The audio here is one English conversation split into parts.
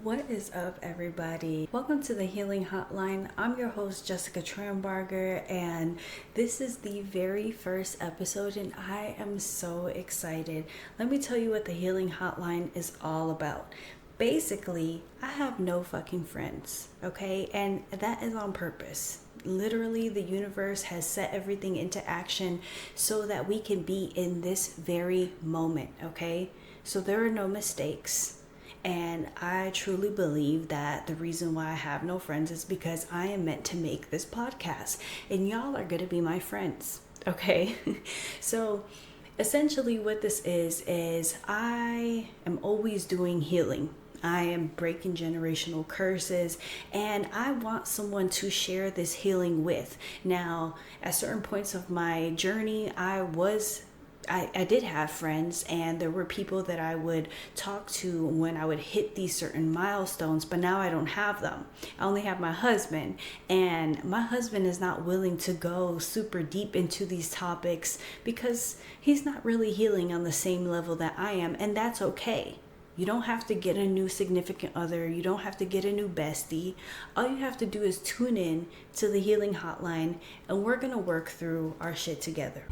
What is up, everybody? Welcome to the Healing Hotline. I'm your host, Jessica Trambarger, and this is the very first episode, and I am so excited. Let me tell you what the Healing Hotline is all about. Basically, I have no fucking friends, okay? And that is on purpose. Literally, the universe has set everything into action so that we can be in this very moment, okay? So there are no mistakes. And I truly believe that the reason why I have no friends is because I am meant to make this podcast. And y'all are going to be my friends, okay? So essentially what this is I am always doing healing. I am breaking generational curses, and I want someone to share this healing with. Now, at certain points of my journey, I did have friends, and there were people that I would talk to when I would hit these certain milestones, but now I don't have them. I only have my husband, and my husband is not willing to go super deep into these topics because he's not really healing on the same level that I am, and that's okay. You don't have to get a new significant other. You don't have to get a new bestie. All you have to do is tune in to the Healing Hotline, and we're going to work through our shit together.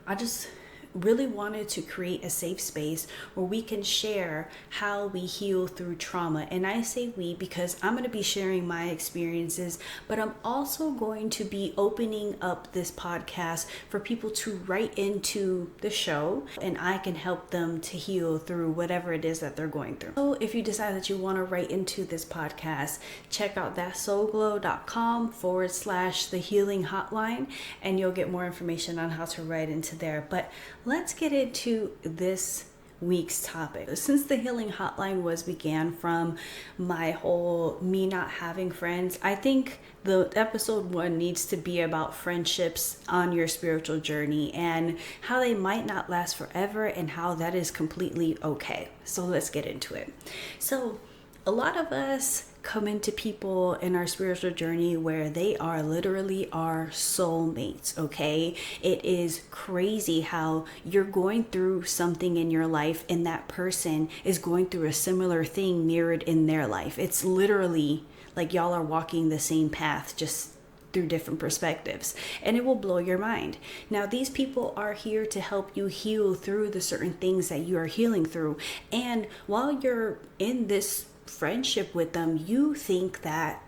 I just really wanted to create a safe space where we can share how we heal through trauma. And I say we because I'm going to be sharing my experiences, but I'm also going to be opening up this podcast for people to write into the show, and I can help them to heal through whatever it is that they're going through. So if you decide that you want to write into this podcast, check out thatsoulglow.com/the healing hotline, and you'll get more information on how to write into there. But let's get into this week's topic. Since the Healing Hotline began from my whole me not having friends, I think the episode 1 needs to be about friendships on your spiritual journey and how they might not last forever and how that is completely okay. So let's get into it. So a lot of us come into people in our spiritual journey where they are literally our soulmates, okay? It is crazy how you're going through something in your life and that person is going through a similar thing mirrored in their life. It's literally like y'all are walking the same path, just through different perspectives, and it will blow your mind. Now, these people are here to help you heal through the certain things that you are healing through. And while you're in this friendship with them, you think that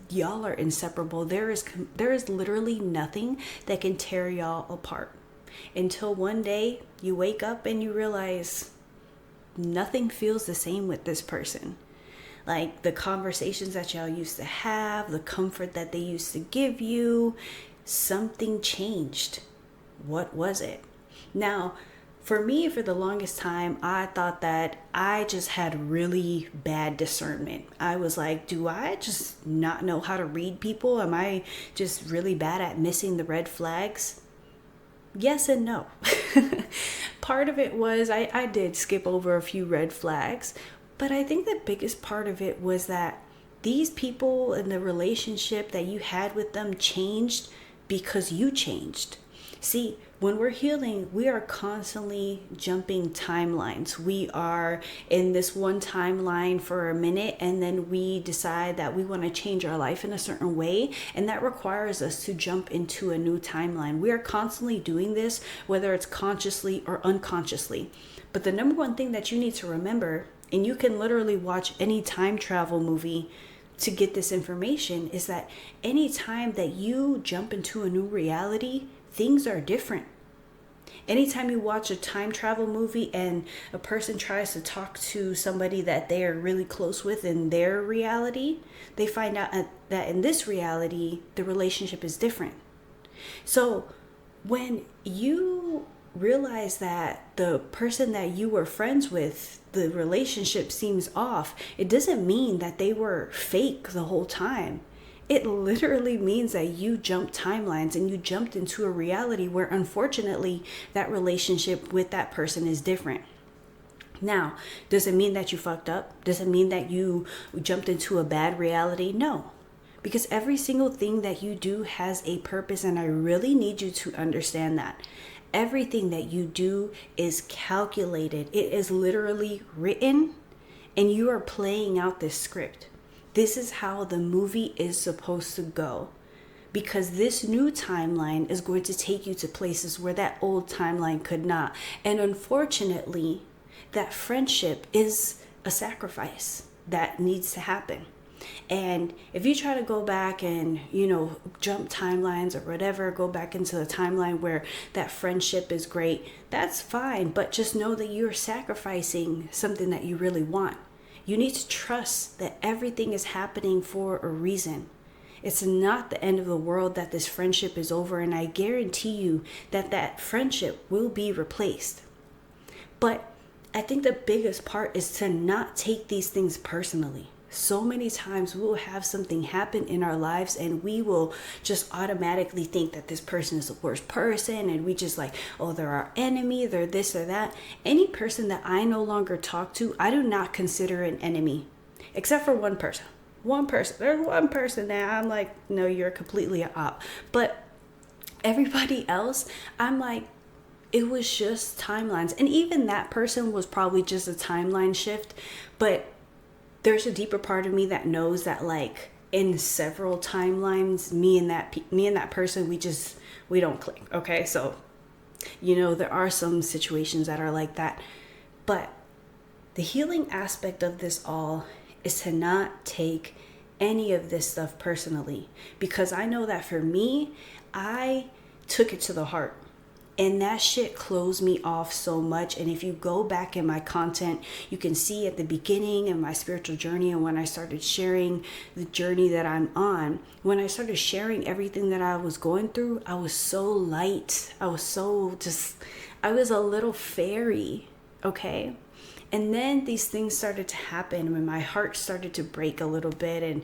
y'all are inseparable. There is literally nothing that can tear y'all apart until one day you wake up and you realize nothing feels the same with this person. Like the conversations that y'all used to have, the comfort that they used to give you, something changed. What was it? Now, for me, for the longest time, I thought that I just had really bad discernment. I was like, do I just not know how to read people? Am I just really bad at missing the red flags? Yes and no. Part of it was I did skip over a few red flags, but I think the biggest part of it was that these people and the relationship that you had with them changed because you changed. See, when we're healing, we are constantly jumping timelines. We are in this one timeline for a minute, and then we decide that we want to change our life in a certain way, and that requires us to jump into a new timeline. We are constantly doing this, whether it's consciously or unconsciously. But the number one thing that you need to remember, and you can literally watch any time travel movie to get this information, is that any time that you jump into a new reality, things are different. Anytime you watch a time travel movie and a person tries to talk to somebody that they are really close with in their reality, they find out that in this reality, the relationship is different. So when you realize that the person that you were friends with, the relationship seems off, it doesn't mean that they were fake the whole time. It literally means that you jumped timelines and you jumped into a reality where, unfortunately, that relationship with that person is different. Now, does it mean that you fucked up? Does it mean that you jumped into a bad reality? No. Because every single thing that you do has a purpose, and I really need you to understand that. Everything that you do is calculated. It is literally written, and you are playing out this script. This is how the movie is supposed to go, because this new timeline is going to take you to places where that old timeline could not. And unfortunately, that friendship is a sacrifice that needs to happen. And if you try to go back and, jump timelines or whatever, go back into the timeline where that friendship is great, that's fine. But just know that you're sacrificing something that you really want. You need to trust that everything is happening for a reason. It's not the end of the world that this friendship is over. And I guarantee you that that friendship will be replaced. But I think the biggest part is to not take these things personally. So many times we will have something happen in our lives and we will just automatically think that this person is the worst person, and we just like, oh, they're our enemy, they're this or that. Any person that I no longer talk to, I do not consider an enemy, except for one person. There's one person that I'm like, no, you're completely an op. But everybody else, I'm like, it was just timelines. And even that person was probably just a timeline shift, but there's a deeper part of me that knows that, like, in several timelines, me and that person, we don't click. Okay. So, there are some situations that are like that, but the healing aspect of this all is to not take any of this stuff personally, because I know that for me, I took it to the heart. And that shit closed me off so much. And if you go back in my content, you can see at the beginning of my spiritual journey, and when I started sharing the journey that I'm on, when I started sharing everything that I was going through, I was so light. I was a little fairy. Okay. And then these things started to happen when my heart started to break a little bit. And,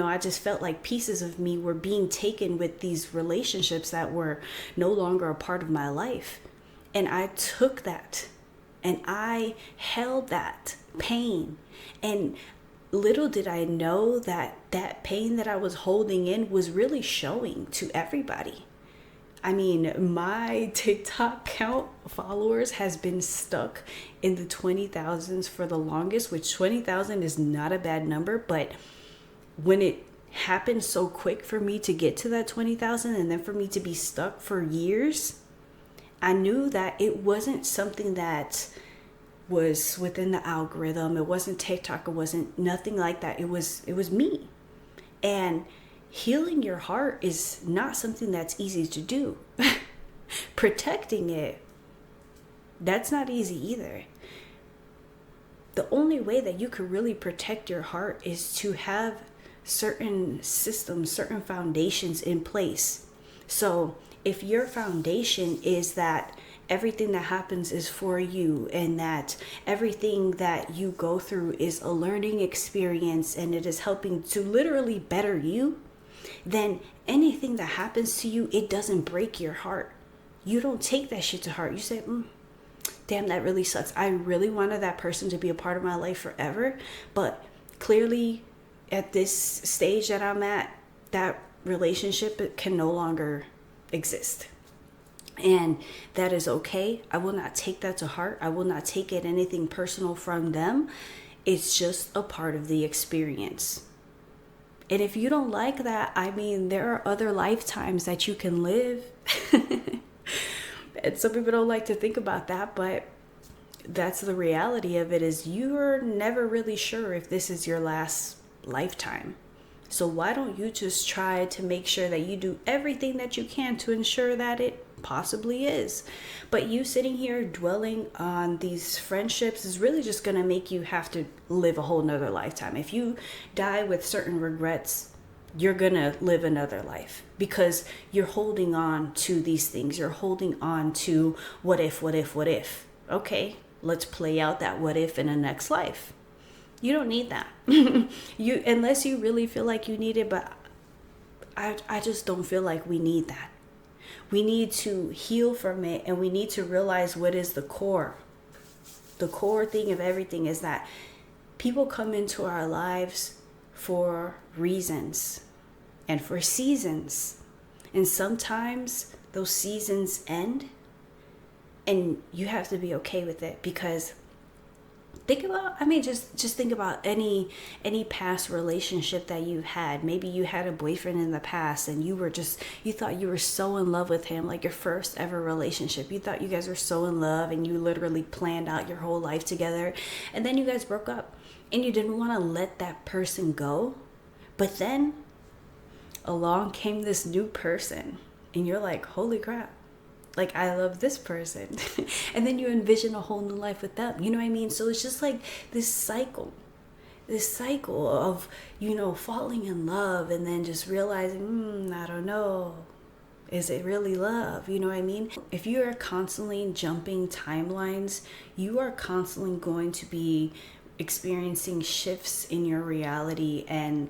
I just felt like pieces of me were being taken with these relationships that were no longer a part of my life. And I took that and I held that pain. And little did I know that that pain that I was holding in was really showing to everybody. I mean, my TikTok count followers has been stuck in the 20,000s for the longest, which 20,000 is not a bad number. But when it happened so quick for me to get to that 20,000 and then for me to be stuck for years, I knew that it wasn't something that was within the algorithm. It wasn't TikTok. It wasn't nothing like that. It was me. And healing your heart is not something that's easy to do. Protecting it, that's not easy either. The only way that you could really protect your heart is to have certain systems, certain foundations in place. So if your foundation is that everything that happens is for you, and that everything that you go through is a learning experience and it is helping to literally better you, then anything that happens to you, it doesn't break your heart. You don't take that shit to heart. You say, damn, that really sucks. I really wanted that person to be a part of my life forever. But clearly at this stage that I'm at, that relationship can no longer exist. And that is okay. I will not take that to heart. I will not take it anything personal from them. It's just a part of the experience. And if you don't like that, I mean, there are other lifetimes that you can live. And some people don't like to think about that, but that's the reality of it, is you're never really sure if this is your last lifetime. So why don't you just try to make sure that you do everything that you can to ensure that it possibly is. But you sitting here dwelling on these friendships is really just going to make you have to live a whole nother lifetime. If you die with certain regrets, you're going to live another life, because you're holding on to these things. You're holding on to what if. Okay, let's play out that what if in the next life. You don't need that. Unless you really feel like you need it, but I just don't feel like we need that. We need to heal from it, and we need to realize what is the core. The core thing of everything is that people come into our lives for reasons and for seasons. And sometimes those seasons end And you have to be okay with it, because just think about any past relationship that you've had. Maybe you had a boyfriend in the past and you thought you were so in love with him, like your first ever relationship. You thought you guys were so in love and you literally planned out your whole life together, and then you guys broke up and you didn't want to let that person go. But then along came this new person and you're like, holy crap, like, I love this person. And then you envision a whole new life with them. You know what I mean? So it's just like this cycle of, falling in love and then just realizing, I don't know, is it really love? You know what I mean? If you are constantly jumping timelines, you are constantly going to be experiencing shifts in your reality. And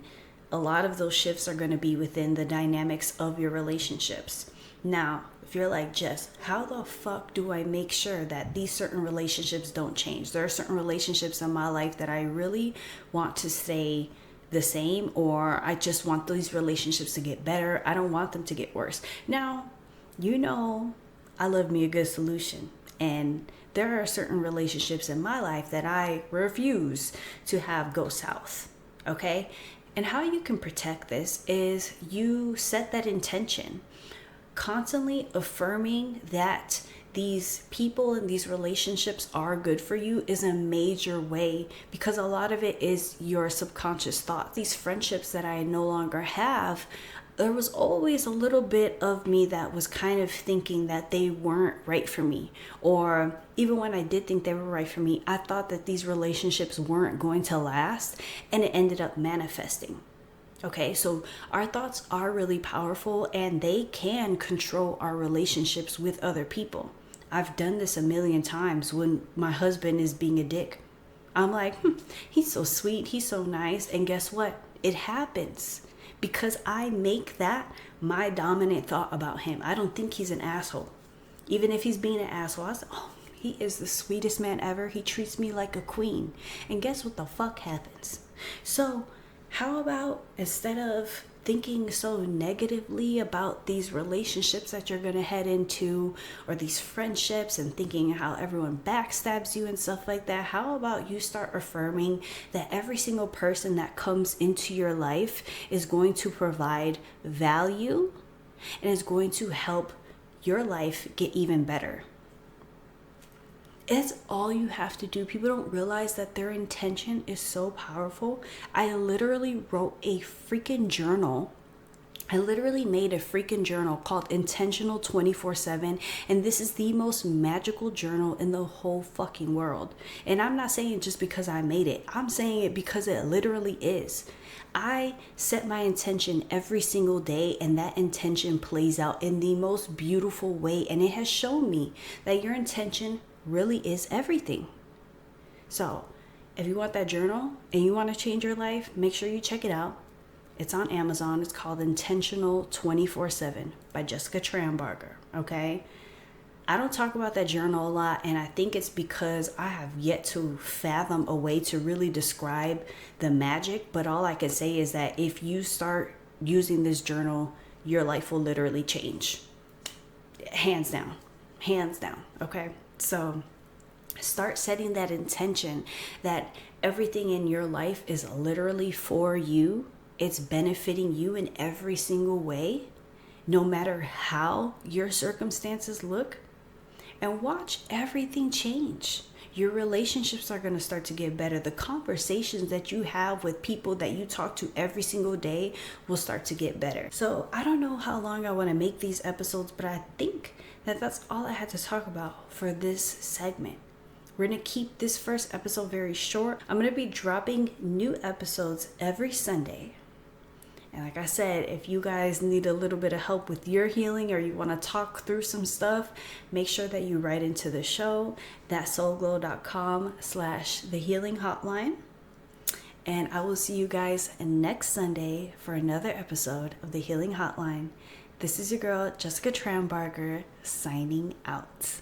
a lot of those shifts are going to be within the dynamics of your relationships. Now, if you're like, Jess, how the fuck do I make sure that these certain relationships don't change? There are certain relationships in my life that I really want to stay the same, or I just want these relationships to get better. I don't want them to get worse. Now, I love me a good solution. And there are certain relationships in my life that I refuse to have go south. Okay? And how you can protect this is you set that intention. Constantly affirming that these people and these relationships are good for you is a major way, because a lot of it is your subconscious thoughts. These friendships that I no longer have, there was always a little bit of me that was kind of thinking that they weren't right for me. Or even when I did think they were right for me, I thought that these relationships weren't going to last, and it ended up manifesting. Okay, so our thoughts are really powerful and they can control our relationships with other people. I've done this a million times when my husband is being a dick. I'm like, he's so sweet, he's so nice. And guess what? It happens because I make that my dominant thought about him. I don't think he's an asshole. Even if he's being an asshole, I say, he is the sweetest man ever. He treats me like a queen. And guess what the fuck happens? So how about, instead of thinking so negatively about these relationships that you're going to head into, or these friendships, and thinking how everyone backstabs you and stuff like that, how about you start affirming that every single person that comes into your life is going to provide value and is going to help your life get even better. It's all you have to do. People don't realize that their intention is so powerful. I literally wrote a freaking journal. I literally made a freaking journal called Intentional 24/7. And this is the most magical journal in the whole fucking world. And I'm not saying it just because I made it. I'm saying it because it literally is. I set my intention every single day, and that intention plays out in the most beautiful way. And it has shown me that your intention really is everything. So if you want that journal and you want to change your life, make sure you check it out. It's on Amazon. It's called Intentional 24/7 by Jessica Trambarger. Okay, I don't talk about that journal a lot, and I think it's because I have yet to fathom a way to really describe the magic. But all I can say is that if you start using this journal, your life will literally change. Hands down. Okay. So start setting that intention that everything in your life is literally for you. It's benefiting you in every single way, no matter how your circumstances look. And watch everything change. Your relationships are going to start to get better. The conversations that you have with people that you talk to every single day will start to get better. So I don't know how long I want to make these episodes, but I think that that's all I had to talk about for this segment. We're going to keep this first episode very short. I'm going to be dropping new episodes every Sunday. And like I said, if you guys need a little bit of help with your healing, or you want to talk through some stuff, make sure that you write into the show, thatsoulglow.com/the Healing Hotline. And I will see you guys next Sunday for another episode of the Healing Hotline. This is your girl, Jessica Trambarger, signing out.